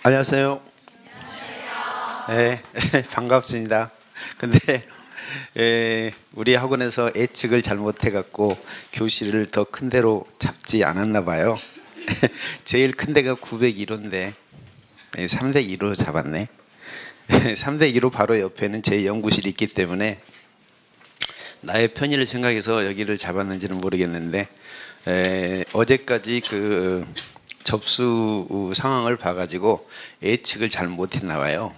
안녕하세요. 네, 반갑습니다. 근데 우리 학원에서 예측을 잘못해갖고 교실을 더 큰 데로 잡지 않았나 봐요. 제일 큰 데가 902호인데 302로 잡았네. 302로 바로 옆에는 제 연구실이 있기 때문에 나의 편의를 생각해서 여기를 잡았는지는 모르겠는데 어제까지 그 접수 상황을 봐가지고 예측을 잘 못했나 봐요.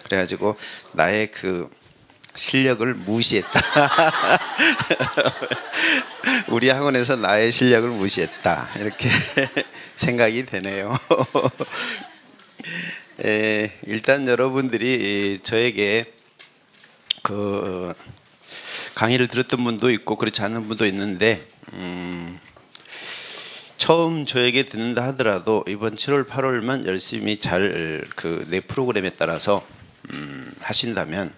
그래가지고 나의 그 실력을 무시했다. 우리 학원에서 나의 실력을 무시했다, 이렇게 생각이 되네요. 일단 여러분들이 저에게 그 강의를 들었던 분도 있고 그렇지 않은 분도 있는데 처음 저에게 듣는다 하더라도 이번 7월 8월만 열심히 잘 그 내 프로그램에 따라서 하신다면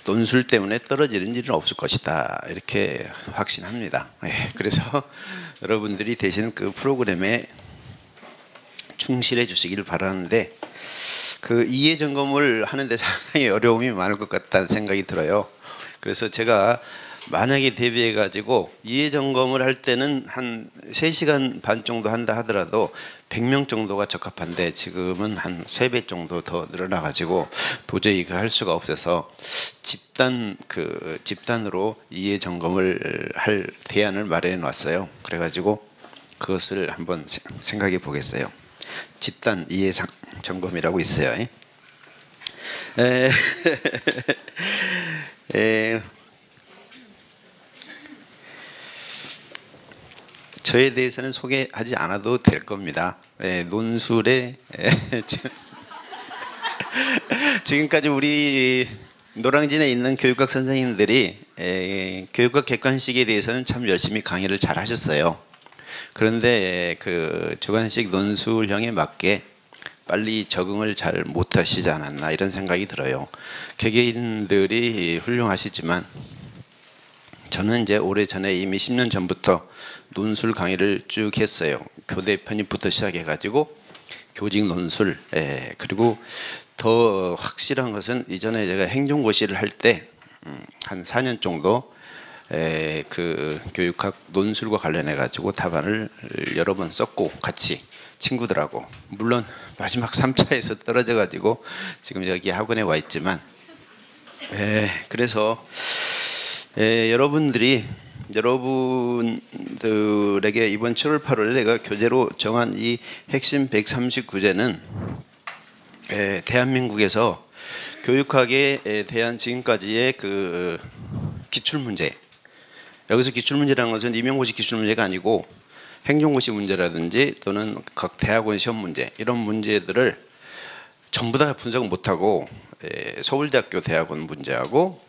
논술 때문에 떨어지는 일은 없을 것이다, 이렇게 확신합니다. 그래서 여러분들이 대신 그 프로그램에 충실해 주시길 바라는데 그 이해 점검을 하는데 상당히 어려움이 많을 것 같다는 생각이 들어요. 그래서 제가 만약에 대비해 가지고 이해 점검을 할 때는 한 3시간 반 정도 한다 하더라도 100명 정도가 적합한데 지금은 한 3배 정도 더 늘어나 가지고 도저히 할 수가 없어서 집단으로 이해 점검을 할 대안을 마련해 놨어요. 그래 가지고 그것을 한번 생각해 보겠어요. 집단 이해 점검이라고 있어요. 저에 대해서는 소개하지 않아도 될 겁니다. 논술에 지금까지 우리 노량진에 있는 교육학 선생님들이 교육학 객관식에 대해서는 참 열심히 강의를 잘 하셨어요. 그런데 그 주관식 논술형에 맞게 빨리 적응을 잘 못하시지 않았나, 이런 생각이 들어요. 개개인들이 훌륭하시지만 저는 이제 오래전에 이미 10년 전부터 논술 강의를 쭉 했어요. 교대 편입부터 시작해가지고 교직 논술, 그리고 더 확실한 것은 이전에 제가 행정고시를 할 때 한 4년 정도 그 교육학 논술과 관련해가지고 답안을 여러 번 썼고 같이 친구들하고, 물론 마지막 3차에서 떨어져가지고 지금 여기 학원에 와 있지만 그래서 여러분들에게 이번 7월 8월에 내가 교재로 정한 이 핵심 139제는 대한민국에서 교육학에 대한 지금까지의 그 기출문제, 여기서 기출문제라는 것은 임용고시 기출문제가 아니고 행정고시 문제라든지 또는 각 대학원 시험 문제, 이런 문제들을 전부 다 분석을 못하고 서울대학교 대학원 문제하고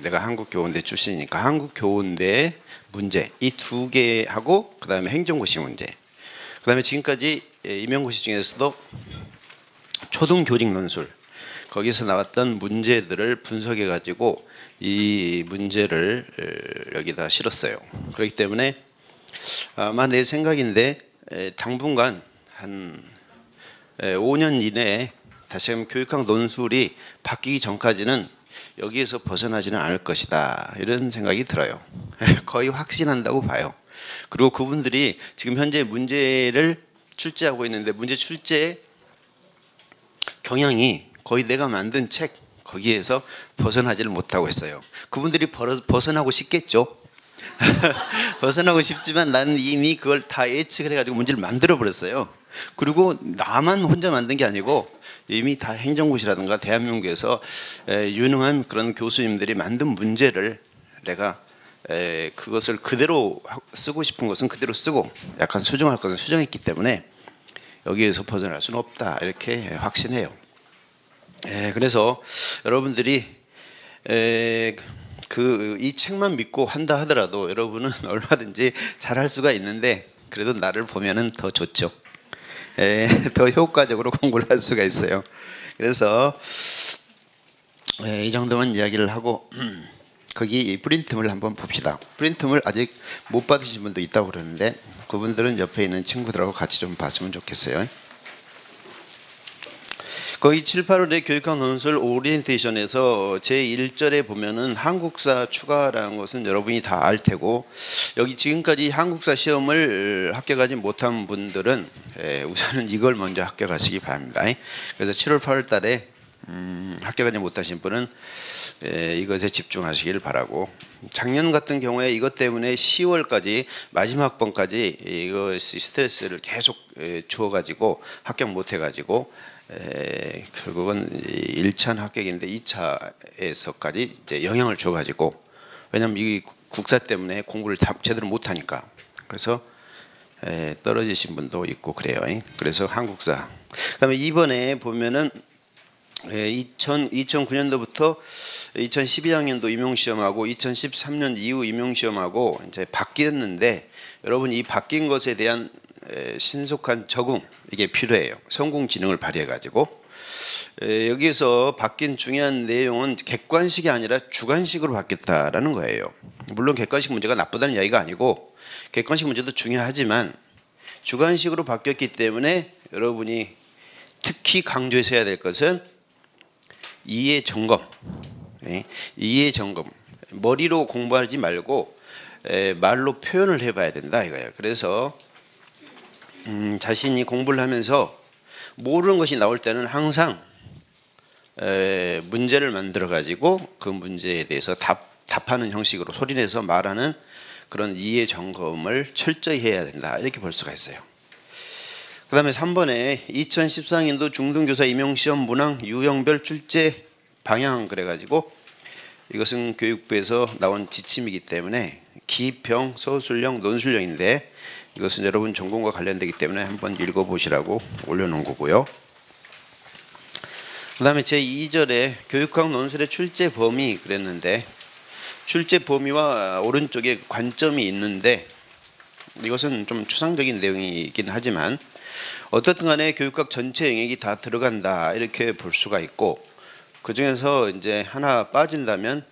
내가 한국교원대 출신이니까 한국교원대 문제, 이 2개하고 그 다음에 행정고시 문제, 그 다음에 지금까지 임용고시 중에서도 초등교직 논술, 거기서 나왔던 문제들을 분석해 가지고 이 문제를 여기다 실었어요. 그렇기 때문에 아마 내 생각인데 당분간 한 5년 이내에 다시금 교육학 논술이 바뀌기 전까지는 여기에서 벗어나지는 않을 것이다, 이런 생각이 들어요. 거의 확신한다고 봐요. 그리고 그분들이 지금 현재 문제를 출제하고 있는데 문제 출제 경향이 거의 내가 만든 책 거기에서 벗어나지를 못하고 있어요. 그분들이 벗어나고 싶겠죠. 벗어나고 싶지만 나는 이미 그걸 다 예측을 해가지고 문제를 만들어 버렸어요. 그리고 나만 혼자 만든 게 아니고 이미 다 행정고시라든가 대한민국에서 유능한 그런 교수님들이 만든 문제를 내가 그것을 그대로 쓰고 싶은 것은 그대로 쓰고 약간 수정할 것은 수정했기 때문에 여기에서 벗어날 수는 없다, 이렇게 확신해요. 그래서 여러분들이 이 책만 믿고 한다 하더라도 여러분은 얼마든지 잘할 수가 있는데 그래도 나를 보면은 더 좋죠. 더 효과적으로 공부를 할 수가 있어요. 그래서 이 정도만 이야기를 하고 거기 프린트물 한번 봅시다. 프린트물 아직 못 받으신 분도 있다고 그러는데 그분들은 옆에 있는 친구들하고 같이 좀 봤으면 좋겠어요. 거의 7, 8월에 교육학 논술 오리엔테이션에서 제1절에 보면은 한국사 추가라는 것은 여러분이 다 알 테고, 여기 지금까지 한국사 시험을 합격하지 못한 분들은 우선은 이걸 먼저 합격하시기 바랍니다. 그래서 7월 8월 달에 합격하지 못하신 분은 이것에 집중하시기를 바라고, 작년 같은 경우에 이것 때문에 10월까지 마지막 번까지 이거 스트레스를 계속 주어가지고 합격 못해가지고 결국은 1차는 합격인데 2차에서까지 이제 영향을 줘가지고, 왜냐면 이 국사 때문에 공부를 제대로 못하니까, 그래서 떨어지신 분도 있고 그래요. 그래서 한국사. 그다음에 이번에 보면은 2009년도부터 2012학년도 임용시험하고 2013년 이후 임용시험하고 이제 바뀌었는데, 여러분 이 바뀐 것에 대한 신속한 적응, 이게 필요해요. 성공지능을 발휘해 가지고. 여기서 바뀐 중요한 내용은 객관식이 아니라 주관식으로 바뀌었다라는 거예요. 물론 객관식 문제가 나쁘다는 이야기가 아니고, 객관식 문제도 중요하지만 주관식으로 바뀌었기 때문에 여러분이 특히 강조해서 해야 될 것은 이해 점검. 이해 점검. 머리로 공부하지 말고 말로 표현을 해봐야 된다 이거예요. 그래서 자신이 공부를 하면서 모르는 것이 나올 때는 항상 문제를 만들어 가지고 그 문제에 대해서 답하는 형식으로 소리내서 말하는 그런 이해 점검을 철저히 해야 된다, 이렇게 볼 수가 있어요. 그 다음에 3번에 2014년도 중등교사 임용시험 문항 유형별 출제 방향 그래가지고, 이것은 교육부에서 나온 지침이기 때문에 기평, 서술형, 논술형인데, 이것은 여러분 전공과 관련되기 때문에 한번 읽어보시라고 올려놓은 거고요. 그 다음에 제2절에 교육학 논술의 출제 범위 그랬는데, 출제 범위와 오른쪽에 관점이 있는데, 이것은 좀 추상적인 내용이긴 하지만 어떻든 간에 교육학 전체 영역이 다 들어간다, 이렇게 볼 수가 있고, 그 중에서 이제 하나 빠진다면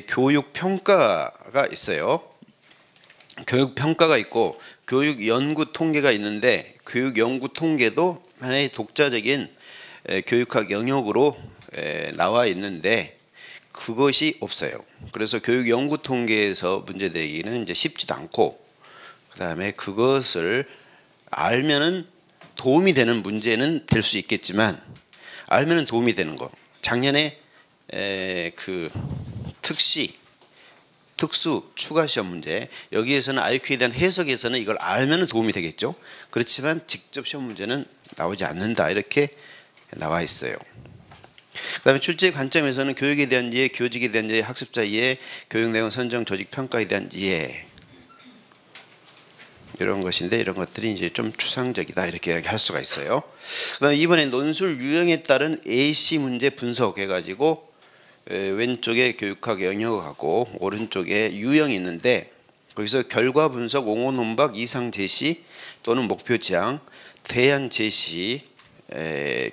교육 평가가 있어요. 교육 평가가 있고 교육 연구 통계가 있는데, 교육 연구 통계도 하나의 독자적인 교육학 영역으로 나와 있는데 그것이 없어요. 그래서 교육 연구 통계에서 문제 내기는 이제 쉽지도 않고, 그다음에 그것을 알면은 도움이 되는 문제는 될 수 있겠지만, 알면은 도움이 되는 거. 작년에 그 특수 추가 시험 문제, 여기에서는 IQ에 대한 해석에서는 이걸 알면은 도움이 되겠죠. 그렇지만 직접 시험 문제는 나오지 않는다, 이렇게 나와 있어요. 그다음에 출제 관점에서는 교육에 대한 이해, 교직에 대한 이해, 학습자 이해, 교육 내용 선정, 조직 평가에 대한 이해, 이런 것인데, 이런 것들이 이제 좀 추상적이다, 이렇게 이야기할 수가 있어요. 그다음에 이번에 논술 유형에 따른 AC 문제 분석해가지고 왼쪽에 교육학 영역하고 오른쪽에 유형이 있는데, 거기서 결과 분석, 옹호 논박, 이상 제시 또는 목표 지향, 대안 제시,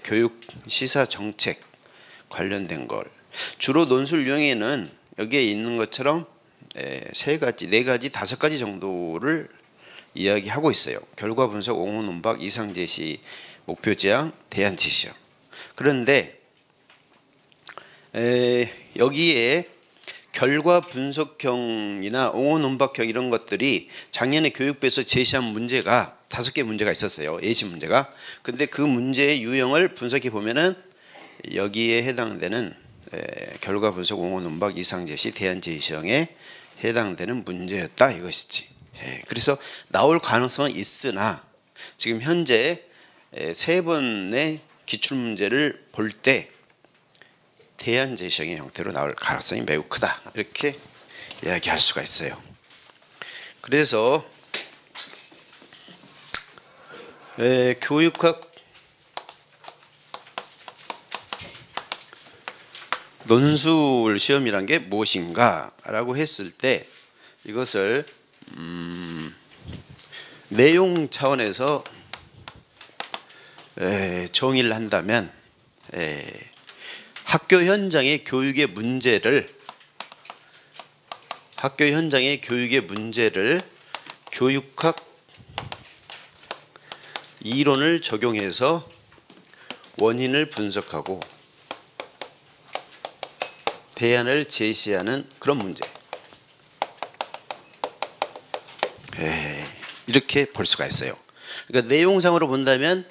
교육 시사 정책 관련된 걸, 주로 논술 유형에는 여기에 있는 것처럼 세 가지, 네 가지, 다섯 가지 정도를 이야기하고 있어요. 결과 분석, 옹호 논박, 이상 제시, 목표 지향, 대안 제시요. 그런데 여기에 결과 분석형이나 옹호 논박형 이런 것들이 작년에 교육부에서 제시한 문제가 5개 문제가 있었어요. 예시 문제가. 근데 그 문제의 유형을 분석해 보면은 여기에 해당되는 결과 분석, 옹호 논박, 이상 제시, 대안 제시형에 해당되는 문제였다, 이것이지. 그래서 나올 가능성은 있으나 지금 현재 3번의 기출문제를 볼 때 대안 제시형의 형태로 나올 가능성이 매우 크다, 이렇게 이야기할 수가 있어요. 그래서 교육학 논술 시험이란 게 무엇인가 라고 했을 때, 이것을 내용 차원에서 정의를 한다면, 학교 현장의 교육의 문제를 교육학 이론을 적용해서 원인을 분석하고 대안을 제시하는 그런 문제. 이렇게 볼 수가 있어요. 그러니까 내용상으로 본다면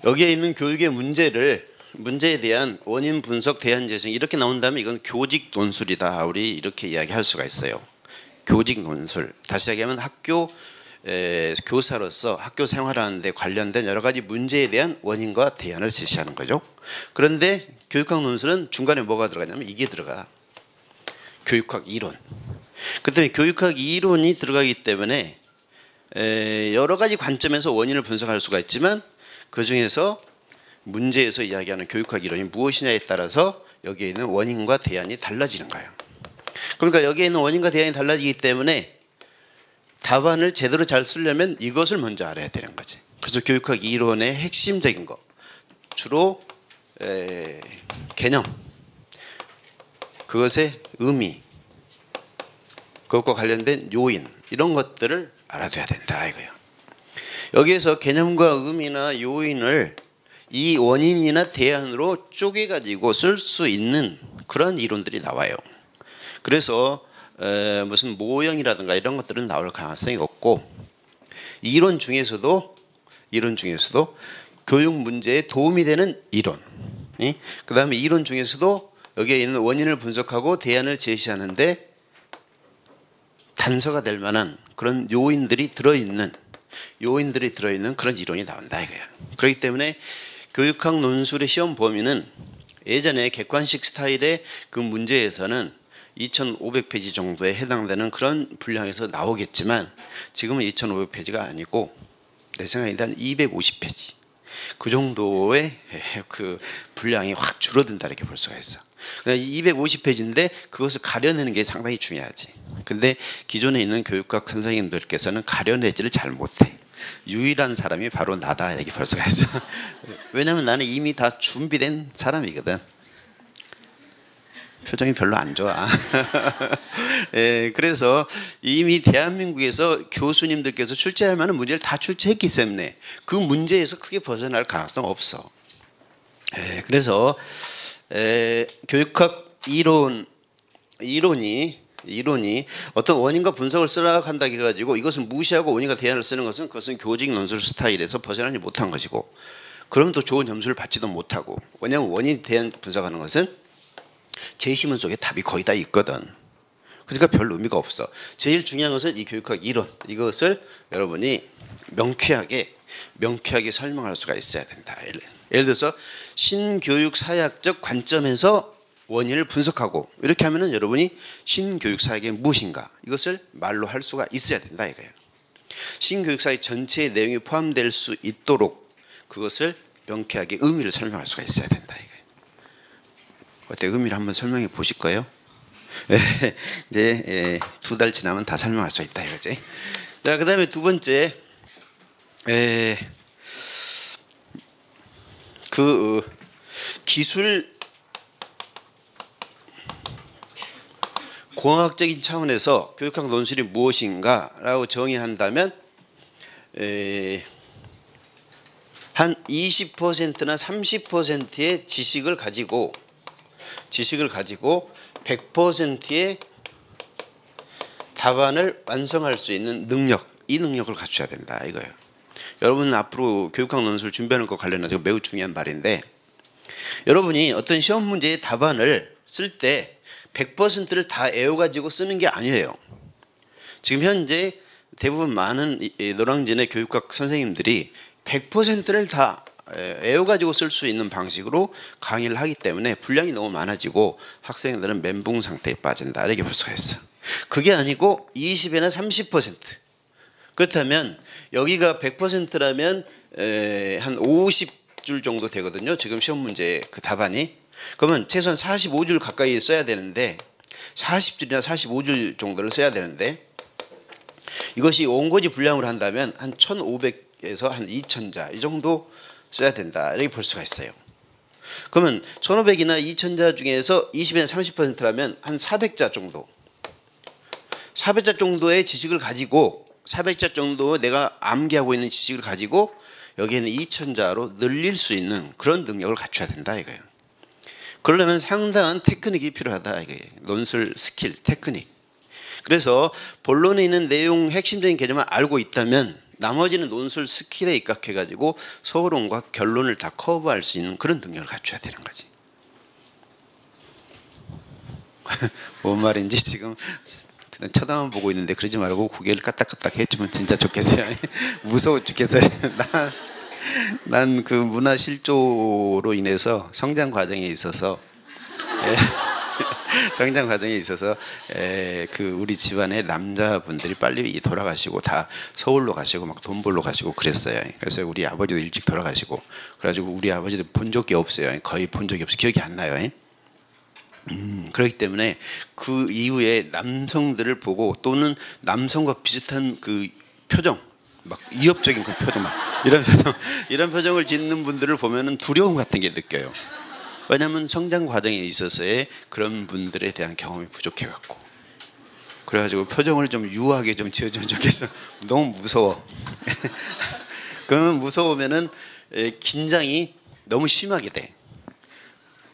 여기에 있는 교육의 문제에 대한 원인 분석, 대안 제시 이렇게 나온다면 이건 교직 논술이다. 우리 이렇게 이야기할 수가 있어요. 교직 논술. 다시 얘기하면 학교 교사로서 학교 생활하는 데 관련된 여러 가지 문제에 대한 원인과 대안을 제시하는 거죠. 그런데 교육학 논술은 중간에 뭐가 들어가냐면 이게 들어가. 교육학 이론. 그다음에 교육학 이론이 들어가기 때문에 여러 가지 관점에서 원인을 분석할 수가 있지만 그 중에서 문제에서 이야기하는 교육학 이론이 무엇이냐에 따라서 여기에 있는 원인과 대안이 달라지는 거예요. 그러니까 여기에 있는 원인과 대안이 달라지기 때문에 답안을 제대로 잘 쓰려면 이것을 먼저 알아야 되는 거지. 그래서 교육학 이론의 핵심적인 거 주로 개념, 그것의 의미, 그것과 관련된 요인 이런 것들을 알아둬야 된다 이거예요. 여기에서 개념과 의미나 요인을 이 원인이나 대안으로 쪼개가지고 쓸 수 있는 그런 이론들이 나와요. 그래서 무슨 모형이라든가 이런 것들은 나올 가능성이 없고 이론 중에서도 교육 문제에 도움이 되는 이론, 그 다음에 이론 중에서도 여기에 있는 원인을 분석하고 대안을 제시하는데 단서가 될 만한 그런 요인들이 들어있는 그런 이론이 나온다 이거야. 그렇기 때문에 교육학 논술의 시험 범위는 예전에 객관식 스타일의 그 문제에서는 2500페이지 정도에 해당되는 그런 분량에서 나오겠지만 지금은 2500페이지가 아니고 내 생각에 한 250페이지 그 정도의 그 분량이 확 줄어든다 이렇게 볼 수가 있어. 250페이지인데 그것을 가려내는 게 상당히 중요하지. 근데 기존에 있는 교육학 선생님들께서는 가려내지를 잘 못해. 유일한 사람이 바로 나다 이렇게 볼 수가 있어. 왜냐면 나는 이미 다 준비된 사람이거든. 표정이 별로 안 좋아. 그래서 이미 대한민국에서 교수님들께서 출제할 만한 문제를 다 출제했기 때문에 그 문제에서 크게 벗어날 가능성 없어. 그래서 교육학 이론이 어떤 원인과 분석을 쓰라고 한다 해가지고 이것을 무시하고 원인과 대안을 쓰는 것은 그것은 교직 논술 스타일에서 벗어나지 못한 것이고 그러면 또 좋은 점수를 받지도 못하고 왜냐하면 원인 대안 분석하는 것은 제시문 속에 답이 거의 다 있거든. 그러니까 별 의미가 없어. 제일 중요한 것은 이 교육학 이론 이것을 여러분이 명쾌하게 설명할 수가 있어야 된다. 예를 들어서 신교육 사회학적 관점에서 원인을 분석하고 이렇게 하면은 여러분이 신교육 사회학이 무엇인가 이것을 말로 할 수가 있어야 된다 이거예요. 신교육 사회 전체의 내용이 포함될 수 있도록 그것을 명쾌하게 의미를 설명할 수가 있어야 된다 이거예요. 어때? 의미를 한번 설명해 보실 거예요? 이제 2달 지나면 다 설명할 수 있다 이거지. 자, 그다음에 두 번째 기술 공학적인 차원에서 교육학 논술이 무엇인가라고 정의한다면 한 20%나 30%의 지식을 가지고 100%의 답안을 완성할 수 있는 능력, 이 능력을 갖춰야 된다 이거예요. 여러분 앞으로 교육학 논술 준비하는 것 관련해서 매우 중요한 말인데 여러분이 어떤 시험 문제의 답안을 쓸 때 100%를 다 애워가지고 쓰는 게 아니에요. 지금 현재 대부분 많은 노량진의 교육학 선생님들이 100%를 다 애워가지고 쓸 수 있는 방식으로 강의를 하기 때문에 분량이 너무 많아지고 학생들은 멘붕 상태에 빠진다 이렇게 볼 수가 있어. 그게 아니고 20에나 30% 그렇다면 여기가 100%라면 한 50줄 정도 되거든요. 지금 시험 문제 그 답안이. 그러면 최소한 45줄 가까이 써야 되는데 40줄이나 45줄 정도를 써야 되는데 이것이 원고지 분량으로 한다면 한 1500에서 한 2000자 이 정도 써야 된다 이렇게 볼 수가 있어요. 그러면 1500이나 2000자 중에서 20에서 30%라면 한 400자 정도 400자 정도의 지식을 가지고 400자 정도 내가 암기하고 있는 지식을 가지고 여기에는 2000자로 늘릴 수 있는 그런 능력을 갖춰야 된다 이거예요. 그러려면 상당한 테크닉이 필요하다 이거예요. 논술 스킬, 테크닉. 그래서 본론에 있는 내용 핵심적인 개념을 알고 있다면 나머지는 논술 스킬에 입각해 가지고 서론과 결론을 다 커버할 수 있는 그런 능력을 갖춰야 되는 거지. 뭔 말인지 지금 그냥 쳐다만 보고 있는데 그러지 말고 고개를 까딱까딱 해주면 진짜 좋겠어요. 무서워 죽겠어요. 난 그 문화 실조로 인해서 성장 과정에 있어서 성장 과정에 있어서 그 우리 집안의 남자분들이 빨리 돌아가시고 다 서울로 가시고 막 돈 벌러 가시고 그랬어요. 그래서 우리 아버지도 일찍 돌아가시고 그래가지고 우리 아버지도 본 적이 없어요. 거의 본 적이 없어. 기억이 안 나요. 그렇기 때문에 그 이후에 남성들을 보고 또는 남성과 비슷한 그 표정, 막 위협적인 그 표정, 막 이런 표정을 짓는 분들을 보면은 두려움 같은 게 느껴요. 왜냐하면 성장 과정에 있어서의 그런 분들에 대한 경험이 부족해갖고 그래가지고 표정을 좀 유하게 좀 지어주면 좋겠어. 너무 무서워. 그러면 무서우면은 긴장이 너무 심하게 돼.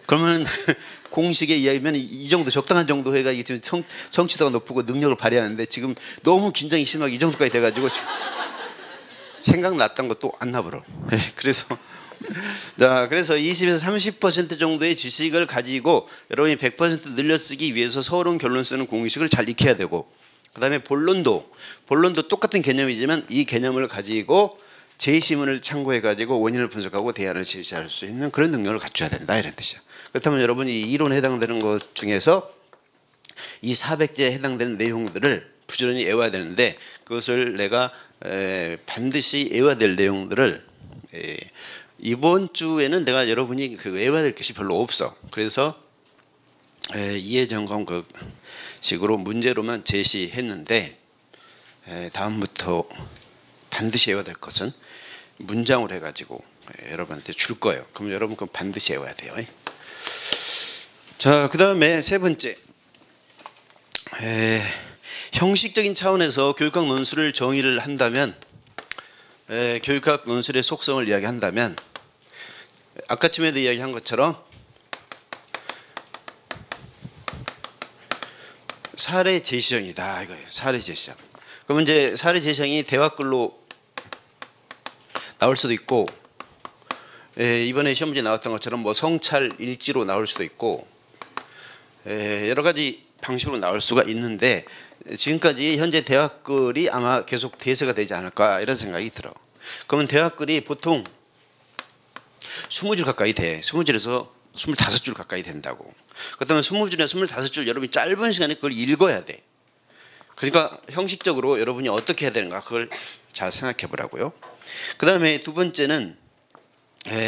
그러면 공식에 의하면 이 정도 적당한 정도 해가지고 지금 성취도가 높고 능력을 발휘하는데 지금 너무 긴장이 심하게 이 정도까지 돼가지고 생각났던 것도 안 나버려. 그래서 자, 그래서 20에서 30% 정도의 지식을 가지고 여러분이 100% 늘려쓰기 위해서 서론 결론 쓰는 공식을 잘 익혀야 되고, 그 다음에 본론도 똑같은 개념이지만 이 개념을 가지고 제시문을 참고해 가지고 원인을 분석하고 대안을 제시할 수 있는 그런 능력을 갖춰야 된다 이런 뜻이야. 그렇다면 여러분이 이론에 해당되는 것 중에서 이 400제에 해당되는 내용들을 부지런히 외워야 되는데 그것을 내가 반드시 외워야 될 내용들을 이번 주에는 내가 여러분이 그 외워야 될 것이 별로 없어. 그래서 이해점검 그 식으로 문제로만 제시했는데 다음부터 반드시 외워야 될 것은 문장으로 해가지고 여러분한테 줄 거예요. 그럼 여러분 그건 반드시 외워야 돼요. 자, 그 다음에 세 번째, 형식적인 차원에서 교육학 논술을 정의를 한다면, 교육학 논술의 속성을 이야기한다면 아까쯤에도 이야기한 것처럼 사례 제시형이다 이거예요. 사례 제시형. 그러면 이제 사례 제시형이 대화글로 나올 수도 있고, 이번에 시험 문제 나왔던 것처럼 뭐 성찰 일지로 나올 수도 있고, 여러 가지 방식으로 나올 수가 있는데 지금까지 현재 대화글이 아마 계속 대세가 되지 않을까 이런 생각이 들어. 그러면 대화글이 보통 20줄 가까이 돼. 20줄에서 25줄 가까이 된다고. 그렇다면 20줄에 25줄 여러분이 짧은 시간에 그걸 읽어야 돼. 그러니까 형식적으로 여러분이 어떻게 해야 되는가 그걸 잘 생각해 보라고요. 그 다음에 두 번째는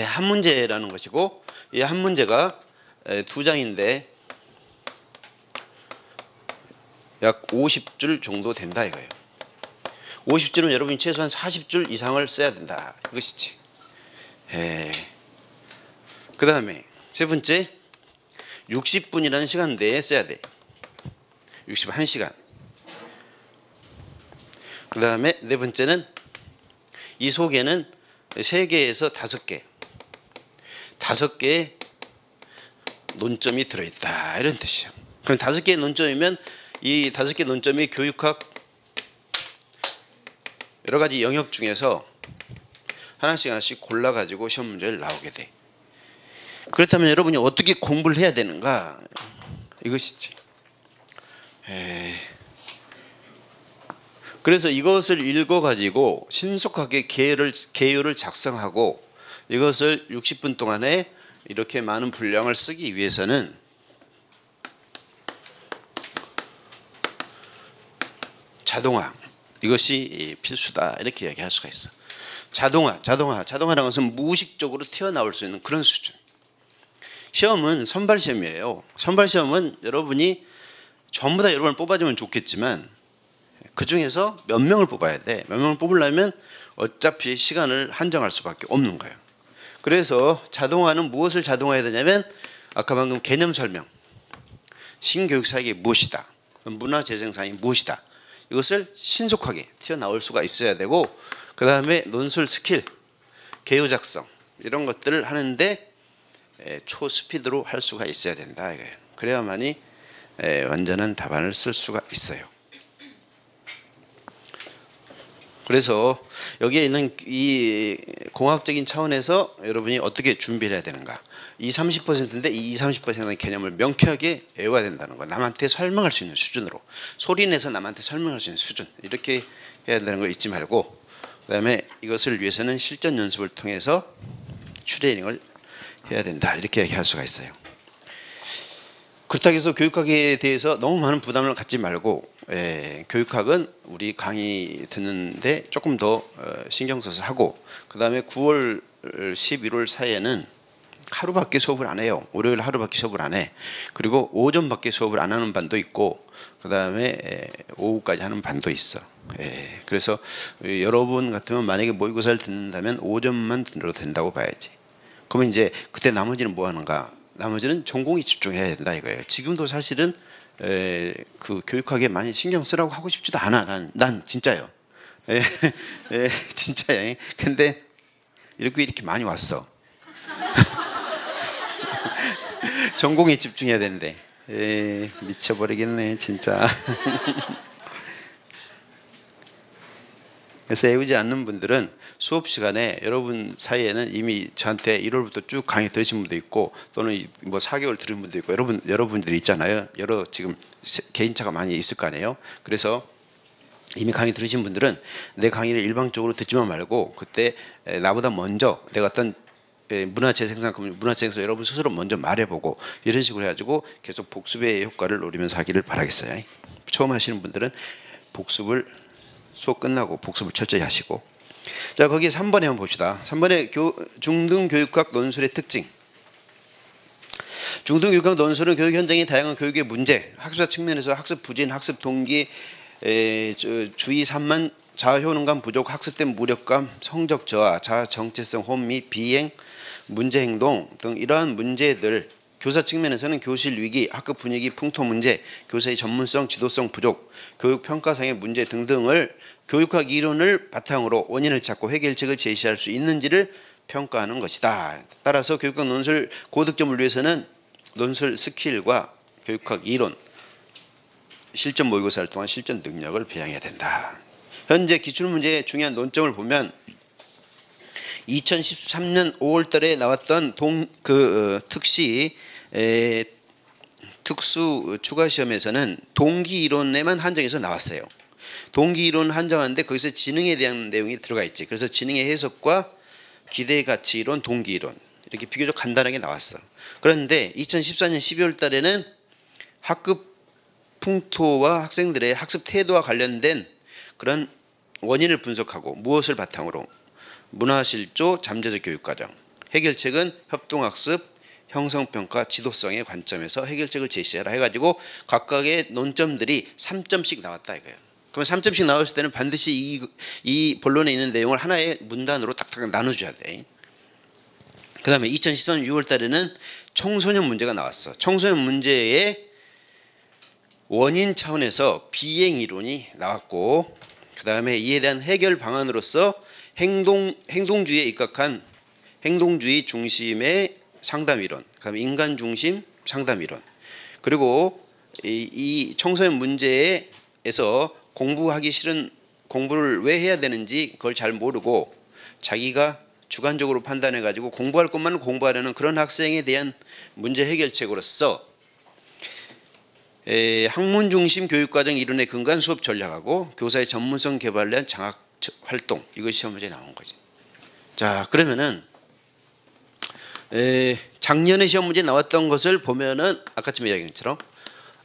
한 문제라는 것이고, 이 한 문제가 두 장인데 약 50줄 정도 된다 이거예요. 50줄은 여러분이 최소한 40줄 이상을 써야 된다 이것이지. 그 다음에 세 번째, 60분이라는 시간대에 써야 돼. 61시간. 그 다음에 네 번째는 이 속에는 3개에서 5개, 5개의 논점이 들어있다 이런 뜻이에요. 그럼 5개의 논점이면 이 5개 논점이 교육학 여러 가지 영역 중에서 하나씩 골라가지고 시험 문제를 나오게 돼. 그렇다면 여러분이 어떻게 공부를 해야 되는가 이것이지. 그래서 이것을 읽어가지고 신속하게 개요를 작성하고 이것을 60분 동안에 이렇게 많은 분량을 쓰기 위해서는 자동화 이것이 필수다 이렇게 이야기할 수가 있어. 자동화라는 것은 무의식적으로 튀어나올 수 있는 그런 수준. 시험은 선발 시험이에요. 선발 시험은 여러분이 전부 다 여러분을 뽑아주면 좋겠지만 그 중에서 몇 명을 뽑아야 돼. 몇 명을 뽑으려면 어차피 시간을 한정할 수밖에 없는 거예요. 그래서 자동화는 무엇을 자동화해야 되냐면 아까 방금 개념 설명, 신교육 사역이 무엇이다, 문화 재생 사역이 무엇이다, 이것을 신속하게 튀어나올 수가 있어야 되고, 그 다음에 논술 스킬, 개요 작성 이런 것들을 하는데 초스피드로 할 수가 있어야 된다 이거예요. 그래야만이 완전한 답안을 쓸 수가 있어요. 그래서 여기에 있는 이 공학적인 차원에서 여러분이 어떻게 준비를 해야 되는가, 이 30%인데 이 30%의 개념을 명쾌하게 외워야 된다는 거, 남한테 설명할 수 있는 수준으로, 소리내서 남한테 설명할 수 있는 수준, 이렇게 해야 된다는 걸 잊지 말고, 그 다음에 이것을 위해서는 실전 연습을 통해서 트레이닝을 해야 된다, 이렇게 얘기할 수가 있어요. 그렇다고 해서 교육학에 대해서 너무 많은 부담을 갖지 말고, 교육학은 우리 강의 듣는데 조금 더 신경 써서 하고, 그 다음에 9월 11월 사이에는 하루밖에 수업을 안 해요. 월요일 하루밖에 수업을 안 해. 그리고 오전밖에 수업을 안 하는 반도 있고, 그 다음에 오후까지 하는 반도 있어. 그래서 여러분 같으면 만약에 모의고사를 듣는다면 오전만 들어도 된다고 봐야지. 그러면 이제 그때 나머지는 뭐 하는가? 나머지는 전공에 집중해야 된다 이거예요. 지금도 사실은 그 교육학에 많이 신경 쓰라고 하고 싶지도 않아. 난 진짜요. 진짜야. 근데 이렇게 많이 왔어. 전공에 집중해야 되는데 미쳐버리겠네 진짜. 그래서 외우지 않는 분들은 수업 시간에 여러분 사이에는 이미 저한테 1월부터 쭉 강의 들으신 분도 있고, 또는 뭐 4개월 들은 분도 있고, 여러분들이 있잖아요. 여러 지금 개인차가 많이 있을 거 아니에요. 그래서 이미 강의 들으신 분들은 내 강의를 일방적으로 듣지만 말고, 그때 나보다 먼저 내가 어떤 문화재생산 여러분 스스로 먼저 말해보고, 이런 식으로 해가지고 계속 복습의 효과를 노리면서 하기를 바라겠어요. 처음 하시는 분들은 수업 끝나고 복습을 철저히 하시고. 자, 거기 3번에 한번 봅시다. 3번에 중등교육학 논술의 특징. 중등교육학 논술은 교육 현장의 다양한 교육의 문제, 학습자 측면에서 학습 부진, 학습 동기, 주의 산만, 자아 효능감 부족, 학습된 무력감, 성적 저하, 자아 정체성 혼미, 비행, 문제 행동 등 이러한 문제들, 교사 측면에서는 교실 위기, 학급 분위기 풍토 문제, 교사의 전문성, 지도성 부족, 교육 평가상의 문제 등등을 교육학 이론을 바탕으로 원인을 찾고 해결책을 제시할 수 있는지를 평가하는 것이다. 따라서 교육학 논술 고득점을 위해서는 논술 스킬과 교육학 이론, 실전 모의고사를 통한 실전 능력을 배양해야 된다. 현재 기출문제의 중요한 논점을 보면 2013년 5월달에 나왔던 특수 추가 시험에서는 동기 이론에만 한정해서 나왔어요. 동기 이론 한정하는데 거기서 지능에 대한 내용이 들어가 있지. 그래서 지능의 해석과 기대 가치 이론, 동기 이론 이렇게 비교적 간단하게 나왔어. 그런데 2014년 12월 달에는 학급 풍토와 학생들의 학습 태도와 관련된 그런 원인을 분석하고 무엇을 바탕으로 문화실조, 잠재적 교육과정, 해결책은 협동학습, 형성평가, 지도성의 관점에서 해결책을 제시하라 해가지고 각각의 논점들이 3점씩 나왔다 이거예요. 그러면 3점씩 나왔을 때는 반드시 이 본론에 있는 내용을 하나의 문단으로 딱딱 나눠줘야 돼. 그 다음에 2013년 6월 달에는 청소년 문제가 나왔어. 청소년 문제의 원인 차원에서 비행 이론이 나왔고, 그 다음에 이에 대한 해결 방안으로서 행동주의에 입각한 행동주의 중심의 상담 이론, 그다음에 인간 중심 상담 이론, 그리고 이 청소년 문제에서 공부하기 싫은 공부를 왜 해야 되는지 그걸 잘 모르고 자기가 주관적으로 판단해 가지고 공부할 것만 공부하려는 그런 학생에 대한 문제 해결책으로서 학문 중심 교육과정 이론에 근거한 수업 전략하고 교사의 전문성 개발을 위한 장학 활동, 이것이 시험 문제에 나온 거지. 자, 그러면은 작년에 시험 문제 나왔던 것을 보면은 아까쯤 이야기한 것처럼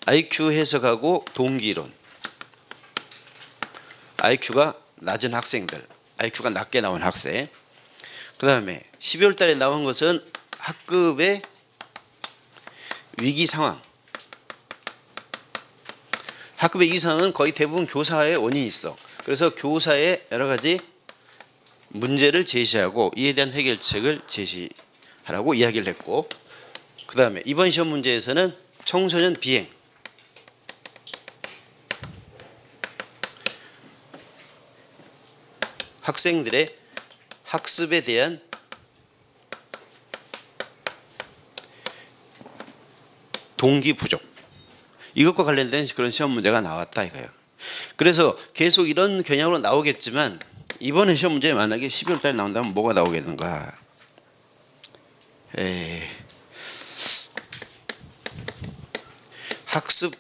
IQ 해석하고 동기 이론, IQ가 낮은 학생들, IQ가 낮게 나온 학생, 그 다음에 12월 달에 나온 것은 학급의 위기 상황. 학급의 위기 상황은 거의 대부분 교사의 원인이 있어. 그래서 교사의 여러 가지 문제를 제시하고 이에 대한 해결책을 제시하라고 이야기를 했고, 그 다음에 이번 시험 문제에서는 청소년 비행, 학생들의 학습에 대한 동기 부족, 이것과 관련된 그런 시험 문제가 나왔다 이거예요. 그래서 계속 이런 겨냥으로 나오겠지만 이번에 시험 문제 만약에 12월 달에 나온다면 뭐가 나오겠는가? 학습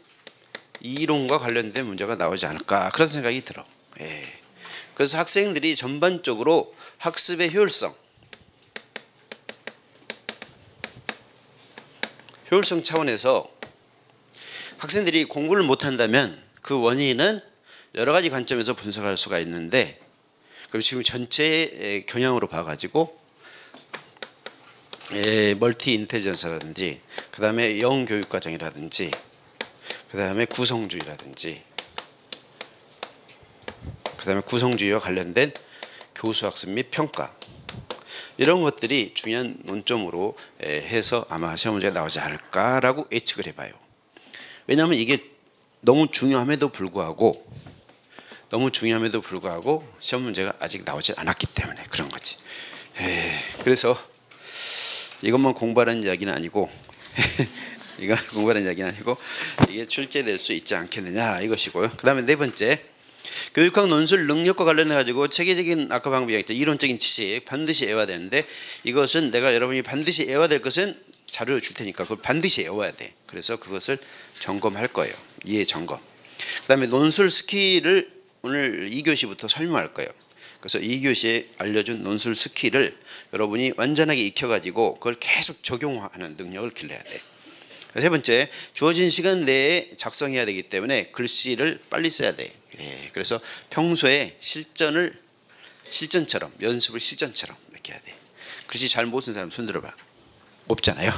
이론과 관련된 문제가 나오지 않을까 그런 생각이 들어. 그래서 학생들이 전반적으로 학습의 효율성 차원에서 학생들이 공부를 못한다면 그 원인은 여러 가지 관점에서 분석할 수가 있는데, 그럼 지금 전체 경향으로 봐가지고 멀티 인텔리전스라든지, 그 다음에 영교육과정이라든지, 그 다음에 구성주의라든지, 그 다음에 구성주의와 관련된 교수학습 및 평가, 이런 것들이 중요한 논점으로 해서 아마 시험 문제가 나오지 않을까라고 예측을 해봐요. 왜냐하면 이게 너무 중요함에도 불구하고 시험 문제가 아직 나오지 않았기 때문에 그런 거지. 그래서 이것만 공부하는 이야기는 아니고 이게 출제될 수 있지 않겠느냐 이것이고요. 그 다음에 네 번째, 교육학 논술 능력과 관련해 가지고 체계적인 아까 방금 얘기했던 이론적인 지식 반드시 외워야 되는데, 이것은 내가 여러분이 반드시 외워야 될 것은 자료를 줄 테니까 그걸 반드시 외워야 돼. 그래서 그것을 점검할 거예요. 이해 점검. 그 다음에 논술 스킬을 오늘 2교시부터 설명할 거예요. 그래서 2교시에 알려준 논술 스킬을 여러분이 완전하게 익혀가지고 그걸 계속 적용하는 능력을 길러야 돼. 세 번째, 주어진 시간 내에 작성해야 되기 때문에 글씨를 빨리 써야 돼. 그래서 평소에 실전처럼 연습을 실전처럼 이렇게 해야 돼. 글씨 잘 못 쓴 사람 손 들어봐. 없잖아요.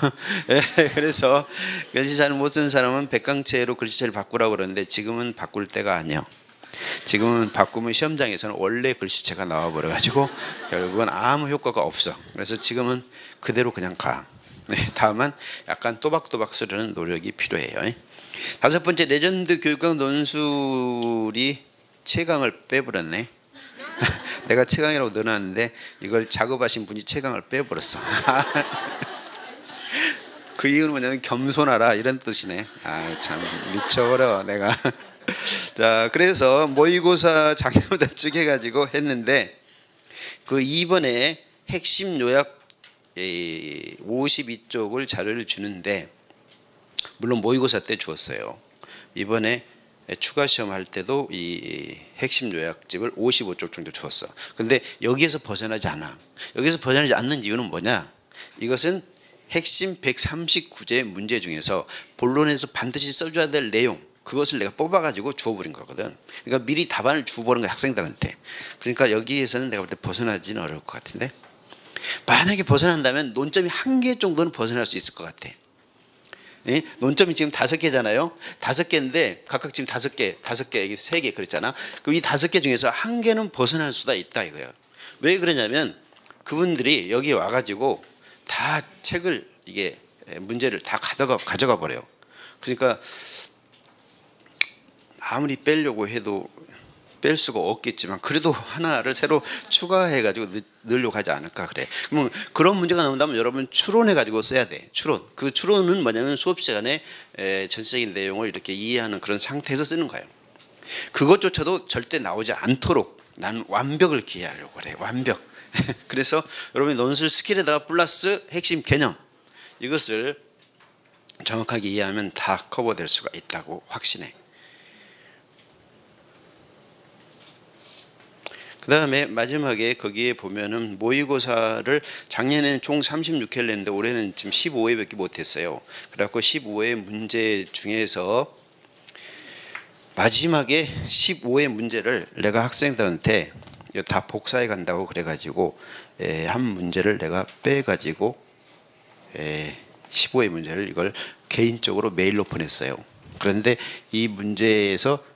그래서 글씨 잘 못 쓴 사람은 백강체로 글씨체를 바꾸라고 그러는데 지금은 바꿀 때가 아니에요. 지금은 바꾸면 시험장에서는 원래 글씨체가 나와버려가지고 결국은 아무 효과가 없어. 그래서 지금은 그대로 그냥 가. 다만 약간 또박또박 쓰려는 노력이 필요해요. 다섯 번째, 레전드 교육학 논술이 채강을 빼버렸네. 내가 채강이라고 넣어놨는데 이걸 작업하신 분이 채강을 빼버렸어. 그 이유는 뭐냐면 겸손하라 이런 뜻이네. 참 미쳐버려 내가. 자, 그래서 모의고사 작년보다 쭉 해가지고 했는데 그 2번에 핵심 요약 52쪽을 자료를 주는데, 물론 모의고사 때 주었어요. 이번에 추가 시험 할 때도 이 핵심 요약집을 55쪽 정도 주었어. 근데 여기에서 벗어나지 않아. 여기서 벗어나지 않는 이유는 뭐냐? 이것은 핵심 139제 문제 중에서 본론에서 반드시 써줘야 될 내용, 그것을 내가 뽑아가지고 주어버린 거거든. 그러니까 미리 답안을 주어버린 거야, 학생들한테. 그러니까 여기에서는 내가 볼 때 벗어나지는 어려울 것 같은데, 만약에 벗어난다면 논점이 1개 정도는 벗어날 수 있을 것 같아. 논점이 지금 5개잖아요. 5개인데 각각 지금 5개, 여기 3개 그랬잖아. 그럼 이 5개 중에서 1개는 벗어날 수가 있다 이거예요. 왜 그러냐면 그분들이 여기 와가지고 다 책을 이게 문제를 다 가져가 버려요. 그러니까 아무리 빼려고 해도 뺄 수가 없겠지만 그래도 하나를 새로 추가해가지고 넣으려고 하지 않을까 그래. 그러면 그런 문제가 나온다면 여러분 추론해가지고 써야 돼. 추론. 그 추론은 뭐냐면 수업 시간에 전체적인 내용을 이렇게 이해하는 그런 상태에서 쓰는 거예요. 그것조차도 절대 나오지 않도록 나는 완벽을 기해하려고 그래. 완벽. 그래서 여러분이 논술 스킬에다가 플러스 핵심 개념, 이것을 정확하게 이해하면 다 커버될 수가 있다고 확신해. 그 다음에 마지막에 거기에 보면은 모의고사를 작년에는 총 36회를 냈는데 올해는 지금 15회밖에 못했어요. 그래갖고 15회 문제 중에서 마지막에 15회 문제를 내가 학생들한테 다 복사해 간다고 그래가지고 한 문제를 내가 빼가지고 15회 문제를 이걸 개인적으로 메일로 보냈어요. 그런데 이 문제에서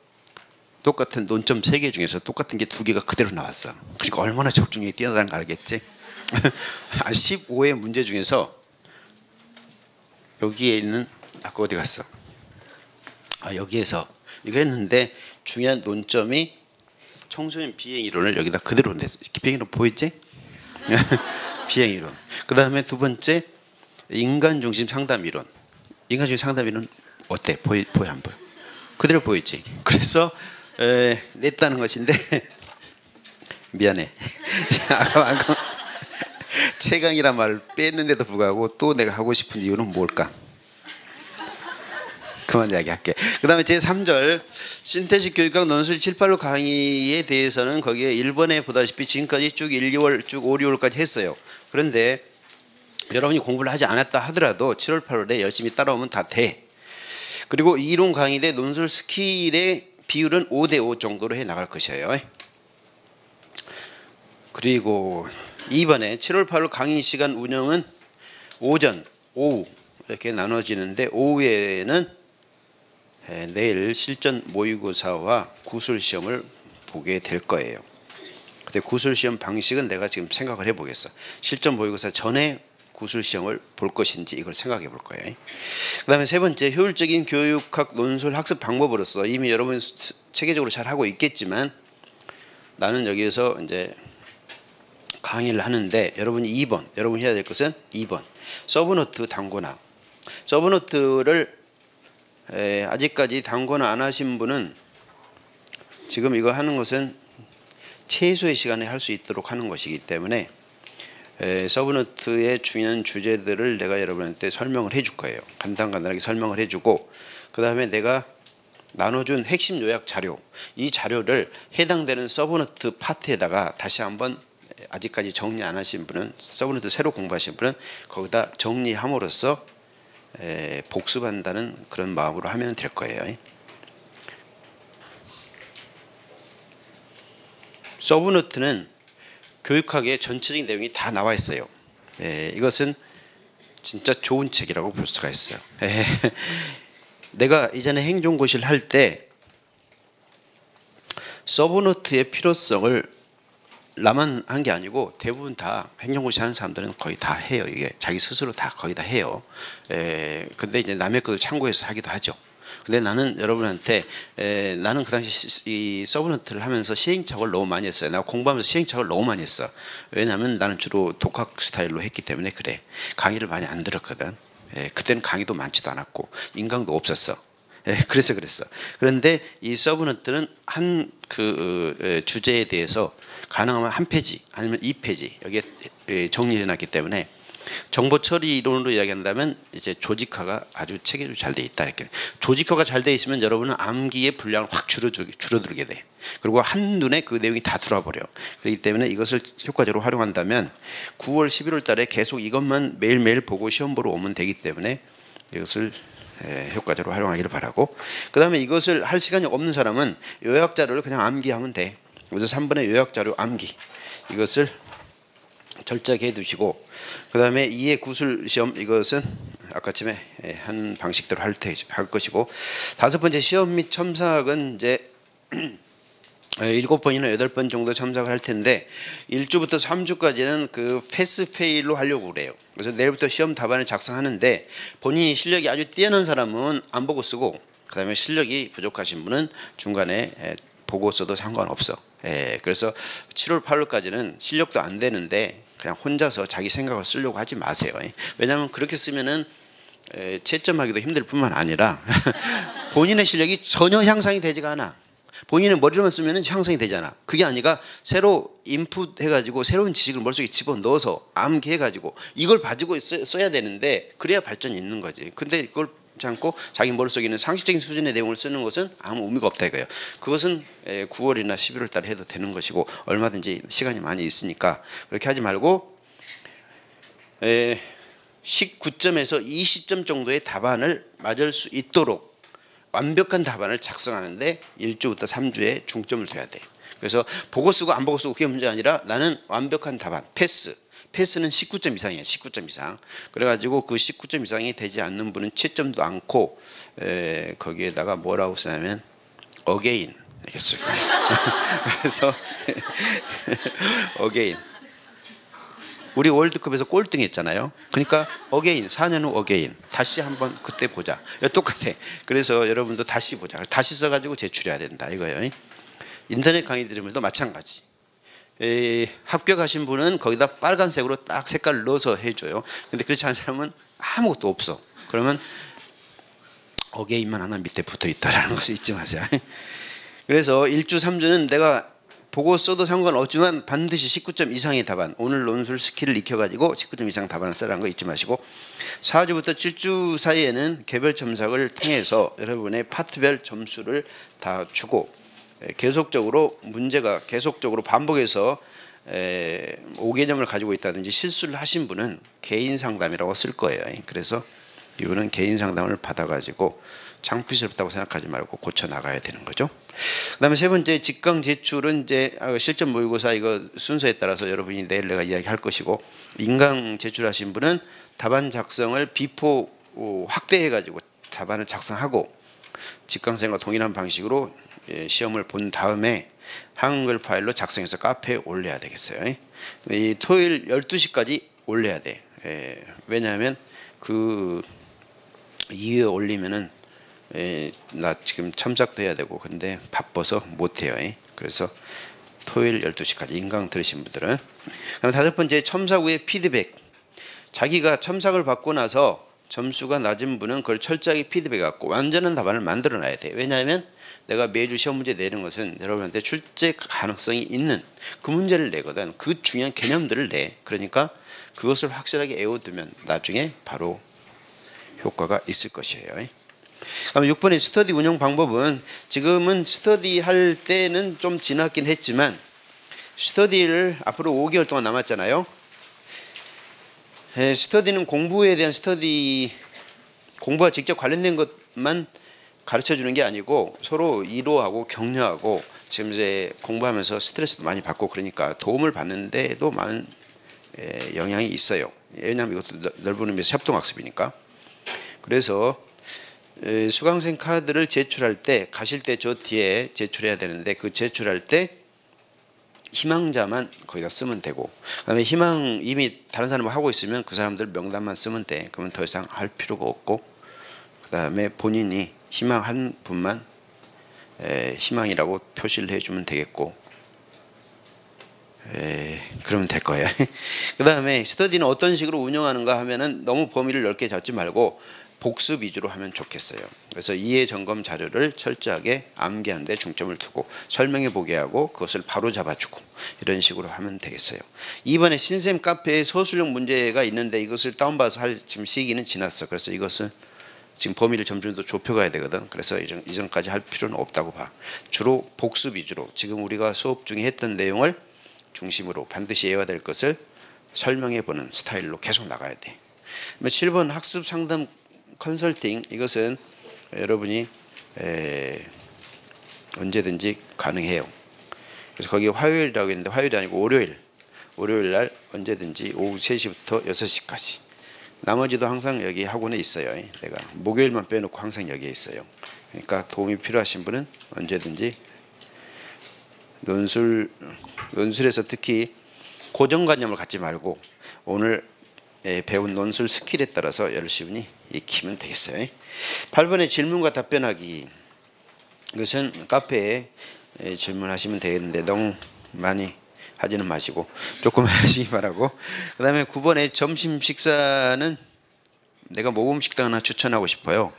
똑같은 논점 3개 중에서 똑같은 게 2개가 그대로 나왔어. 그러니까 얼마나 적중력이 뛰어나다는 거 알겠지? 15회 문제 중에서 여기에 있는 아까 어디 갔어? 여기에서 이거 했는데 중요한 논점이 청소년 비행이론을 여기다 그대로 냈어. 비행이론 보이지? 비행이론. 그 다음에 두 번째 인간 중심 상담 이론. 인간 중심 상담 이론 어때? 보여 안 보여? 그대로 보이지? 그래서 냈다는 것인데 미안해. 최강이란 말을 뺐는데도 불구하고 또 내가 하고 싶은 이유는 뭘까? 그만 이야기할게. 그 다음에 제3절 신태식 교육학 논술 7, 8로 강의에 대해서는 거기에 1번에 보다시피 지금까지 쭉 1, 2월 쭉 5, 6월까지 했어요. 그런데 여러분이 공부를 하지 않았다 하더라도 7월, 8월에 열심히 따라오면 다 돼. 그리고 이론 강의 대 논술 스킬의 비율은 5대5 정도로 해 나갈 것이에요. 그리고 2번에 7월, 8월 강의 시간 운영은 오전, 오후 이렇게 나눠지는데 오후에는 내일 실전 모의고사와 구술시험을 보게 될 거예요. 근데 구술시험 방식은 내가 지금 생각을 해보겠어. 실전 모의고사 전에 구술시험을 볼 것인지 이걸 생각해 볼 거예요. 그 다음에 세 번째 효율적인 교육학 논술 학습 방법으로서 이미 여러분 체계적으로 잘 하고 있겠지만 나는 여기에서 이제 강의를 하는데 여러분이 2번 여러분이 해야 될 것은 2번 서브노트 단권화. 서브노트를 아직까지 단권화 안 하신 분은 지금 이거 하는 것은 최소의 시간에 할 수 있도록 하는 것이기 때문에 서브노트의 중요한 주제들을 내가 여러분한테 설명을 해줄 거예요. 간단하게 설명을 해주고 그 다음에 내가 나눠준 핵심 요약 자료 이 자료를 해당되는 서브노트 파트에다가 다시 한번 아직까지 정리 안 하신 분은 서브노트 새로 공부하신 분은 거기다 정리함으로써 복습한다는 그런 마음으로 하면 될 거예요. 서브노트는 교육학의 전체적인 내용이 다 나와 있어요. 이것은 진짜 좋은 책이라고 볼 수가 있어요. 내가 이전에 행정고시를 할 때 서브노트의 필요성을 나만 한 게 아니고 대부분 다 행정고시 하는 사람들은 거의 다 해요. 이게 자기 스스로 다 거의 다 해요. 근데 이제 남의 것을 참고해서 하기도 하죠. 근데 나는 여러분한테 나는 그 당시 이 서브노트를 하면서 시행착오를 너무 많이 했어요. 내가 공부하면서 시행착오를 너무 많이 했어. 왜냐하면 나는 주로 독학 스타일로 했기 때문에 그래. 강의를 많이 안 들었거든. 그때는 강의도 많지도 않았고 인강도 없었어. 그래서 그랬어. 그런데 이 서브노트는 한 그 주제에 대해서 가능하면 한 페이지 아니면 2페이지 여기에 정리를 해놨기 때문에 정보 처리 이론으로 이야기한다면 이제 조직화가 아주 체계적으로 잘 돼 있다 이렇게. 조직화가 잘 돼 있으면 여러분은 암기의 분량을 확 줄어들게 돼. 그리고 한눈에 그 내용이 다 들어와 버려. 그렇기 때문에 이것을 효과적으로 활용한다면 9월 11월 달에 계속 이것만 매일매일 보고 시험 보러 오면 되기 때문에 이것을 효과적으로 활용하기를 바라고 그 다음에 이것을 할 시간이 없는 사람은 요약자료를 그냥 암기하면 돼. 그래서 3번의 요약자료 암기 이것을 절제하게 해두시고 그 다음에 2의 구술시험 이것은 아까쯤에 한 방식대로 할 것이고 다섯 번째 시험 및 첨삭은 이제 7번이나 8번 정도 첨삭을 할 텐데 1주부터 3주까지는 그 패스페일로 하려고 그래요. 그래서 내일부터 시험 답안을 작성하는데 본인이 실력이 아주 뛰어난 사람은 안 보고 쓰고 그 다음에 실력이 부족하신 분은 중간에 보고 써도 상관없어. 그래서 7월 8월까지는 실력도 안 되는데 그냥 혼자서 자기 생각을 쓰려고 하지 마세요. 왜냐하면 그렇게 쓰면은 채점하기도 힘들 뿐만 아니라 본인의 실력이 전혀 향상이 되지가 않아. 본인의 머리로만 쓰면 향상이 되잖아. 그게 아니라 새로 인풋 해가지고 새로운 지식을 머릿속에 집어넣어서 암기해가지고 이걸 가지고 써야 되는데 그래야 발전이 있는 거지. 근데 그걸 하지 않고 자기 머릿속에 있는 상식적인 수준의 내용을 쓰는 것은 아무 의미가 없다 이거예요. 그것은 9월이나 11월 달에 해도 되는 것이고 얼마든지 시간이 많이 있으니까 그렇게 하지 말고 19점에서 20점 정도의 답안을 맞을 수 있도록 완벽한 답안을 작성하는데 1주부터 3주에 중점을 둬야 돼. 그래서 보고 쓰고 안 보고 쓰고 그게 문제가 아니라 나는 완벽한 답안 패스는 19점 이상이에요. 19점 이상. 그래가지고 그 19점 이상이 되지 않는 분은 채점도 않고 거기에다가 뭐라고 쓰냐면 again 이렇게 쓸 거예요. 그래서 again 우리 월드컵에서 꼴등했잖아요. 그러니까 again 4년 후 again 다시 한번 그때 보자. 똑같아. 그래서 여러분도 다시 보자. 다시 써가지고 제출해야 된다 이거예요. 인터넷 강의 들으면서도 마찬가지. 합격하신 분은 거기다 빨간색으로 딱 색깔을 넣어서 해줘요. 근데 그렇지 않은 사람은 아무것도 없어. 그러면 어게인만 하나 밑에 붙어 있다라는 것을 잊지 마세요. 그래서 1주 3주는 내가 보고 써도 상관없지만 반드시 19점 이상의 답안, 오늘 논술 스킬을 익혀가지고 19점 이상 답안을 쓰라는 거 잊지 마시고, 4주부터 7주 사이에는 개별 첨삭을 통해서 여러분의 파트별 점수를 다 주고, 계속적으로 문제가 계속적으로 반복해서 5개점을 가지고 있다든지 실수를 하신 분은 개인 상담이라고 쓸 거예요. 그래서 이분은 개인 상담을 받아가지고 창피스럽다고 생각하지 말고 고쳐 나가야 되는 거죠. 그다음에 세 번째, 직강 제출은 이제 실전 모의고사 이거 순서에 따라서 여러분이 내일 내가 이야기할 것이고, 인강 제출하신 분은 답안 작성을 비포 확대해가지고 답안을 작성하고 직강생과 동일한 방식으로 시험을 본 다음에 한글 파일로 작성해서 카페에 올려야 되겠어요. 이 토요일 12시까지 올려야 돼. 왜냐하면 그 이후에 올리면은 나 지금 첨삭도 해야 되고 근데 바빠서 못해요. 그래서 토요일 12시까지 인강 들으신 분들은. 그다음 다섯 번째, 첨삭 후에 피드백. 자기가 첨삭을 받고 나서 점수가 낮은 분은 그걸 철저하게 피드백하고 완전한 답안을 만들어 놔야 돼. 왜냐하면 내가 매주 시험 문제 내는 것은 여러분한테 출제 가능성이 있는 그 문제를 내거든. 그 중요한 개념들을 내. 그러니까 그것을 확실하게 외워두면 나중에 바로 효과가 있을 것이에요. 그럼 6번의 스터디 운영 방법은, 지금은 스터디 할 때는 좀 지났긴 했지만 스터디를 앞으로 5개월 동안 남았잖아요. 스터디는 공부에 대한 스터디, 공부와 직접 관련된 것만 가르쳐 주는 게 아니고 서로 위로하고 격려하고, 지금 이제 공부하면서 스트레스도 많이 받고 그러니까 도움을 받는데도 많은 영향이 있어요. 왜냐하면 이것도 넓은 의미에서 협동학습이니까. 그래서 수강생 카드를 제출할 때, 가실 때 저 뒤에 제출해야 되는데 그 제출할 때 희망자만 거기다 쓰면 되고, 그다음에 희망 이미 다른 사람이 하고 있으면 그 사람들 명단만 쓰면 돼. 그러면 더 이상 할 필요가 없고, 그다음에 본인이 희망 한 분만 희망이라고 표시를 해주면 되겠고, 그러면 될 거예요. 그다음에 스터디는 어떤 식으로 운영하는가 하면은 너무 범위를 넓게 잡지 말고 복습 위주로 하면 좋겠어요. 그래서 이해 점검 자료를 철저하게 암기하는 데 중점을 두고 설명해 보게 하고 그것을 바로 잡아주고 이런 식으로 하면 되겠어요. 이번에 신쌤 카페에 서술형 문제가 있는데 이것을 다운받아서 할 지금 시기는 지났어. 그래서 이것은 지금 범위를 점점 더 좁혀가야 되거든. 그래서 이전까지 할 필요는 없다고 봐. 주로 복습 위주로 지금 우리가 수업 중에 했던 내용을 중심으로 반드시 외워야 될 것을 설명해 보는 스타일로 계속 나가야 돼. 7번 학습 상담 컨설팅, 이것은 여러분이 언제든지 가능해요. 그래서 거기 화요일이라고 했는데 화요일이 아니고 월요일 날 언제든지 오후 3시부터 6시까지. 나머지도 항상 여기 학원에 있어요. 내가 목요일만 빼놓고 항상 여기에 있어요. 그러니까 도움이 필요하신 분은 언제든지, 논술에서 특히 고정관념을 갖지 말고 오늘 배운 논술 스킬에 따라서 열심히 익히면 되겠어요. 8번의 질문과 답변하기. 이것은 카페에 질문하시면 되겠는데 너무 많이 하지는 마시고 조금 하시기 바라고. 그 다음에 9번의 점심 식사는 내가 모범식당 하나 추천하고 싶어요.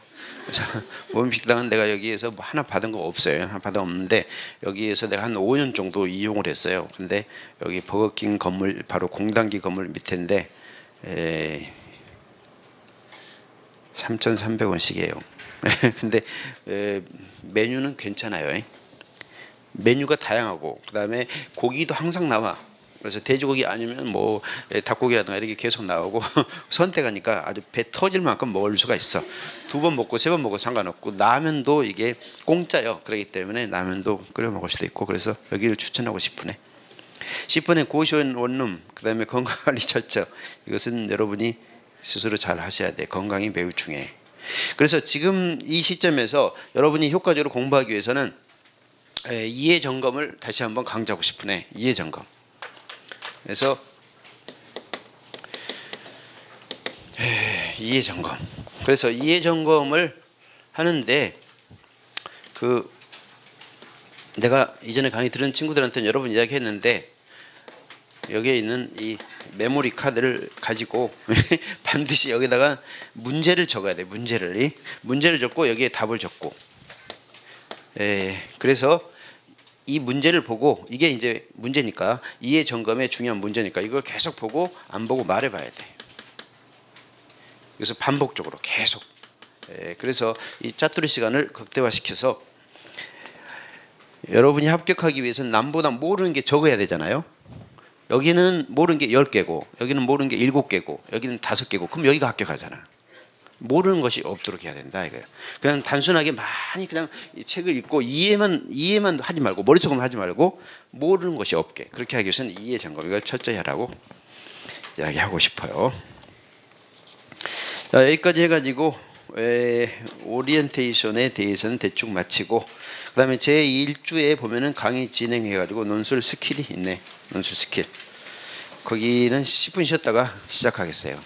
모범식당은 내가 여기에서 뭐 하나 받은 거 없어요. 하나 받은 거 없는데 여기에서 내가 한 5년 정도 이용을 했어요. 근데 여기 버거킹 건물 바로 공단기 건물 밑인데 3,300원씩이에요. 근데 메뉴는 괜찮아요. 메뉴가 다양하고 그다음에 고기도 항상 나와. 그래서 돼지고기 아니면 뭐 닭고기라든가 이렇게 계속 나오고 선택하니까 아주 배 터질 만큼 먹을 수가 있어. 2번 먹고 3번 먹고 상관없고, 라면도 이게 공짜요. 그렇기 때문에 라면도 끓여 먹을 수도 있고, 그래서 여기를 추천하고 싶으네. 10번의 고시원 원룸, 그 다음에 건강관리 철저. 이것은 여러분이 스스로 잘 하셔야 돼. 건강이 매우 중요해. 그래서 지금 이 시점에서 여러분이 효과적으로 공부하기 위해서는 이해 점검을 다시 한번 강조하고 싶으네. 이해 점검. 그래서 이해 점검. 그래서 이해 점검을 하는데 그 내가 이전에 강의 들은 친구들한테는 여러 번 이야기했는데 여기에 있는 이 메모리 카드를 가지고 반드시 여기다가 문제를 적어야 돼. 문제를 적고 여기에 답을 적고. 그래서 이 문제를 보고 이게 이제 문제니까 이해 점검의 중요한 문제니까 이걸 계속 보고 안 보고 말해봐야 돼. 그래서 반복적으로 계속. 그래서 이 짜투리 시간을 극대화시켜서 여러분이 합격하기 위해서는 남보다 모르는 게 적어야 되잖아요. 여기는 모르는 게 10개고 여기는 모르는 게 7개고 여기는 5개고 그럼 여기가 합격하잖아. 모르는 것이 없도록 해야 된다 이거예요. 그냥 단순하게 많이 그냥 이 책을 읽고 이해만 하지 말고 머릿속으로 하지 말고 모르는 것이 없게 그렇게 하기 위해서는 이해 점검 이걸 철저히 하라고 이야기하고 싶어요. 자, 여기까지 해가지고 오리엔테이션에 대해서는 대충 마치고 그 다음에 제1주에 보면은 강의 진행해가지고 논술 스킬이 있네. 논술 스킬 거기는 10분 쉬었다가 시작하겠어요.